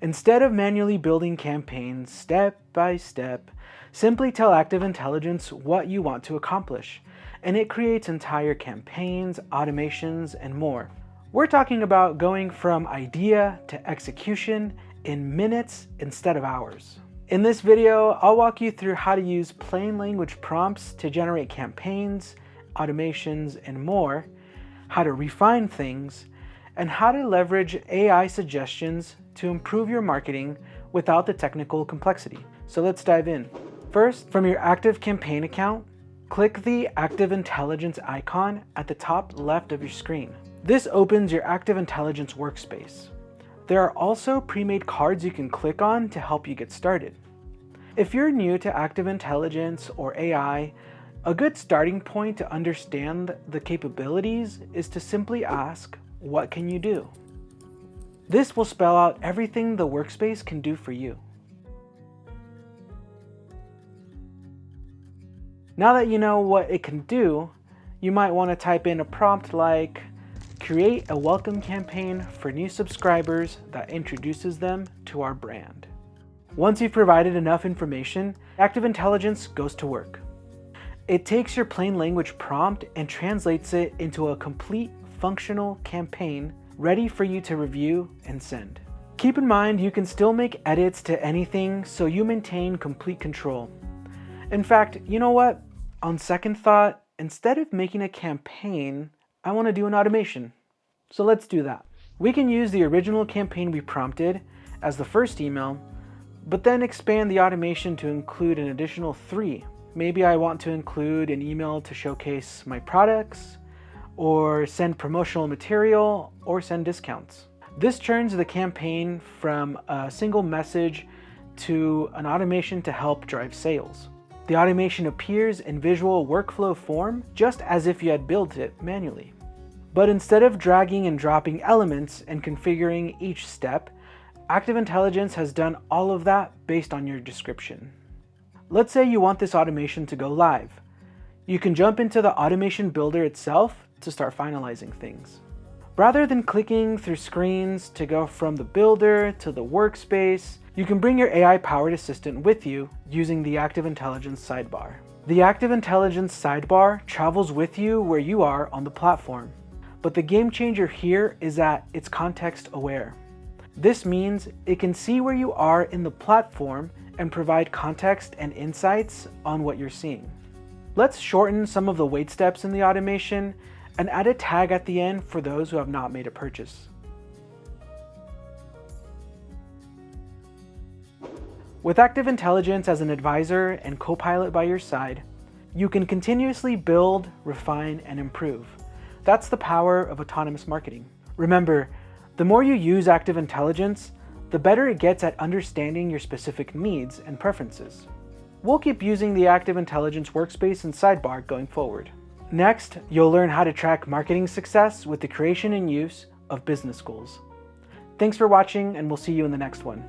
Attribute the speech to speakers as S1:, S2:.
S1: Instead of manually building campaigns step by step, simply tell Active Intelligence what you want to accomplish, and it creates entire campaigns, automations, and more. We're talking about going from idea to execution in minutes instead of hours. In this video, I'll walk you through how to use plain language prompts to generate campaigns, automations, and more, how to refine things, and how to leverage AI suggestions to improve your marketing without the technical complexity. So let's dive in. First, from your ActiveCampaign account, click the Active Intelligence icon at the top left of your screen. This opens your Active Intelligence workspace. There are also pre-made cards you can click on to help you get started. If you're new to Active Intelligence or AI, a good starting point to understand the capabilities is to simply ask, what can you do? This will spell out everything the workspace can do for you. Now that you know what it can do, you might want to type in a prompt like, create a welcome campaign for new subscribers that introduces them to our brand. Once you've provided enough information, Active Intelligence goes to work. It takes your plain language prompt and translates it into a complete functional campaign ready for you to review and send. Keep in mind you can still make edits to anything so you maintain complete control. In fact, you know what? On second thought, instead of making a campaign, I want to do an automation. So let's do that. We can use the original campaign we prompted as the first email, but then expand the automation to include an additional 3. Maybe I want to include an email to showcase my products, or send promotional material, or send discounts. This turns the campaign from a single message to an automation to help drive sales. The automation appears in visual workflow form, just as if you had built it manually. But instead of dragging and dropping elements and configuring each step, Active Intelligence has done all of that based on your description. Let's say you want this automation to go live. You can jump into the automation builder itself to start finalizing things. Rather than clicking through screens to go from the builder to the workspace, you can bring your AI-powered assistant with you using the Active Intelligence sidebar. The Active Intelligence sidebar travels with you where you are on the platform, but the game changer here is that it's context aware. This means it can see where you are in the platform and provide context and insights on what you're seeing. Let's shorten some of the wait steps in the automation and add a tag at the end for those who have not made a purchase. With Active Intelligence as an advisor and co-pilot by your side, you can continuously build, refine, and improve. That's the power of autonomous marketing. Remember, the more you use Active Intelligence, the better it gets at understanding your specific needs and preferences. We'll keep using the Active Intelligence workspace and sidebar going forward. Next, you'll learn how to track marketing success with the creation and use of business goals. Thanks for watching, and we'll see you in the next one.